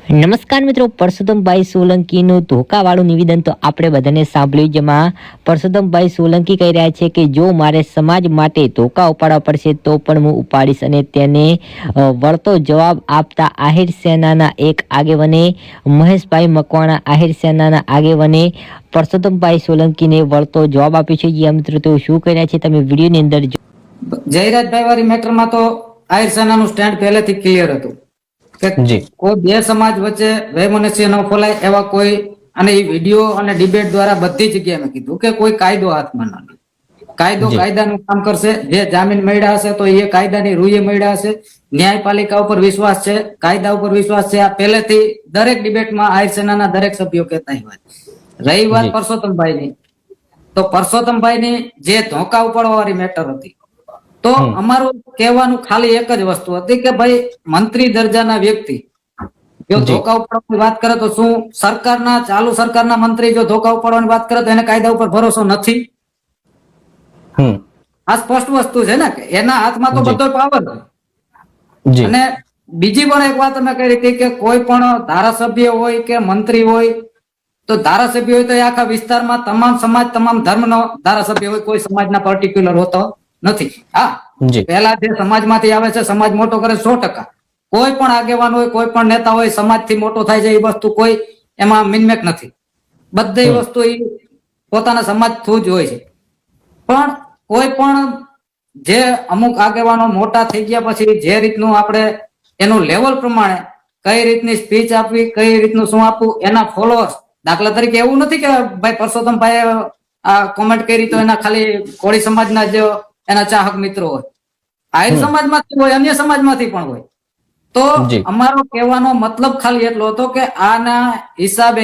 નમસ્કાર મિત્રો, પરસોત્તમભાઈ સોલંકીનું ધોકાવાળું નિવેદન તો આપણે બધાને સાંભળ્યું. જેમાં પરસોત્તમભાઈ સોલંકી કહી રહ્યા છે કે જો મારે સમાજ માટે ધોકા ઉપાડવા પડશે તો પણ હું ઉપાડીશ. અને તેને વળતો જવાબ આપતા આહિર સેનાના એક આગેવાને, મહેશભાઈ મકવાણા આહિર સેનાના આગેવાને પરસોત્તમભાઈ સોલંકીને વળતો જવાબ આપ્યો છે. જે મિત્રો તેઓ શું કહી રહ્યા છે તમે વિડીયોની અંદર જયરાજભાઈ વાળી મેટરમાં તો આહિર સેનાનું સ્ટેન્ડ પહેલેથી ક્લિયર હતું કે કોઈ બે સમાજ વચ્ચે વૈમનસ્ય ન ફોલાય એવા કોઈ, અને એ વિડીયો અને ડિબેટ દ્વારા બધી જગ્યાએ મેં કીધું કે કોઈ કાયદો હાથમાં ના લે. કાયદો કાયદાનું કામ કરશે. જે જામીન મળ્યા હશે તો એ કાયદાની રૂએ મળ્યા હશે. ન્યાયપાલિકા ઉપર વિશ્વાસ છે, કાયદા ઉપર વિશ્વાસ છે. આ પહેલેથી દરેક ડિબેટમાં આહિર સેનાના દરેક સભ્યો કહેતા હોય. રહી વાત પરસોત્તમભાઈની, તો પરસોત્તમભાઈની જે ધોકા ઉપાડવા વાળી મેટર હતી, તો અમારું કહેવાનું ખાલી એક જ વસ્તુ હતી કે ભાઈ મંત્રી દરજાના વ્યક્તિ જો ધોકા ઉપાડવાની વાત કરે તો શું સરકારના, ચાલુ સરકારના મંત્રી જો ધોકા ઉપાડવાની વાત કરે તો એને કાયદા ઉપર ભરોસો નથી? આ સ્પષ્ટ વસ્તુ છે ને કે એના હાથમાં તો બધો પાવર છે. અને બીજી પણ એક વાત અમે કરી હતી કે કોઈ પણ ધારાસભ્ય હોય કે મંત્રી હોય, તો ધારાસભ્ય હોય તો એ આખા વિસ્તારમાં તમામ સમાજ, તમામ ધર્મનો ધારાસભ્ય હોય, કોઈ સમાજના પર્ટિક્યુલર હોતો નથી. હા, પહેલા જે સમાજમાંથી આવે છે સમાજ મોટો કરે 100%. કોઈ પણ આગેવાન હોય, કોઈ પણ નેતા હોય, સમાજથી મોટો થાય છે, એ વસ્તુ કોઈ એમાં મિનમેક નથી. બધી વસ્તુ એ પોતાના સમાજ થ્રુ જ હોય છે. પણ કોઈ પણ જે અમુક આગેવાનો મોટા થઈ ગયા પછી જે રીતનું આપણે એનું લેવલ પ્રમાણે કઈ રીતની સ્પીચ આપવી, કઈ રીતનું શું આપવું, એના ફોલોઅર્સ, દાખલા તરીકે એવું નથી કે ભાઈ પરસોત્તમભાઈએ આ કોમેન્ટ કરી તો એના ખાલી કોળી સમાજના જ એના ચાહક મિત્રો હોય, આહિર સમાજમાંથી હોય, અન્ય સમાજમાંથી પણ હોય. તો અમારો કહેવાનો મતલબ ખાલી એટલો હતો કે આના હિસાબે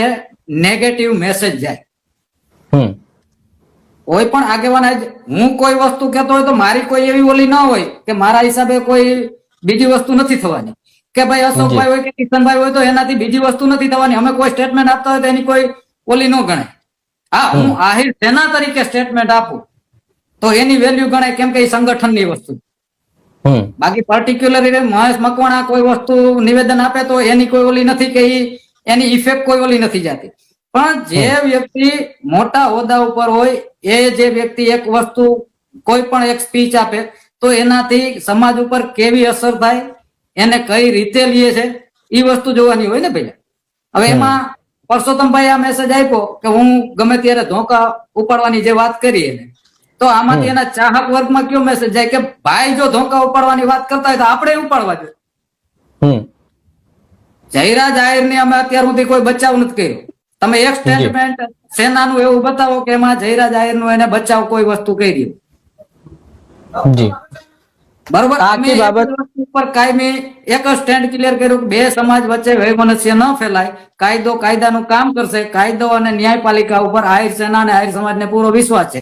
નેગેટિવ મેસેજ જાય. કોઈ પણ આગેવાન, હું કોઈ વસ્તુ કહેતો હોય તો મારી કોઈ એવી ઓલી ના હોય કે મારા હિસાબે કોઈ બીજી વસ્તુ નથી થવાની, કે ભાઈ અશોકભાઈ હોય કે કિશનભાઈ હોય તો એનાથી બીજી વસ્તુ નથી થવાની. અમે કોઈ સ્ટેટમેન્ટ આપતા હોય તો એની કોઈ ઓલી ન ગણાય. હા, હું આહિર સેના તરીકે સ્ટેટમેન્ટ આપું તો એની વેલ્યુ ગણાય, કેમ કે એ સંગઠનની વસ્તુ. બાકી પર્ટિક્યુલર મહેશ મકવાણા કોઈ વસ્તુ નિવેદન આપે તો એની કોઈ ઓલી નથી કે એની ઇફેક્ટ કોઈ ઓલી નથી જતી. પણ જે વ્યક્તિ મોટા હોદ્દા ઉપર હોય, એ જે વ્યક્તિ એક વસ્તુ, કોઈ પણ એક સ્પીચ આપે તો એનાથી સમાજ ઉપર કેવી અસર થાય, એને કઈ રીતે લે છે, એ વસ્તુ જોવાની હોય ને પેલા. હવે એમાં પરસોત્તમભાઈ આ મેસેજ આપ્યો કે હું ગમે ત્યારે ધોકા ઉપાડવાની જે વાત કરી એને, તો આમાંથી એના ચાહક વર્ગમાં કયો મેસેજ જાય કે ભાઈ જો ધોકા ઉપાડવાની વાત કરતા હોય તો આપણે ઉપાડવા જોઈએ. જયરાજ આહિરની અમે અત્યાર સુધી કોઈ બચાવ નથી કર્યો. તમે એક સ્ટેટમેન્ટ સેનાનું એવું બતાવો કે એમાં જયરાજ આહિરનું એને બચાવ કોઈ વસ્તુ કરી. બરોબર, આખી બાબત ઉપર કાયમી એક જ સ્ટેન્ડ ક્લિયર કર્યું કે બે સમાજ વચ્ચે વૈમનસ્ય ન ફેલાય, કાયદો કાયદાનું કામ કરશે. કાયદો અને ન્યાયપાલિકા ઉપર આહિર સેના અને આહિર સમાજને પૂરો વિશ્વાસ છે.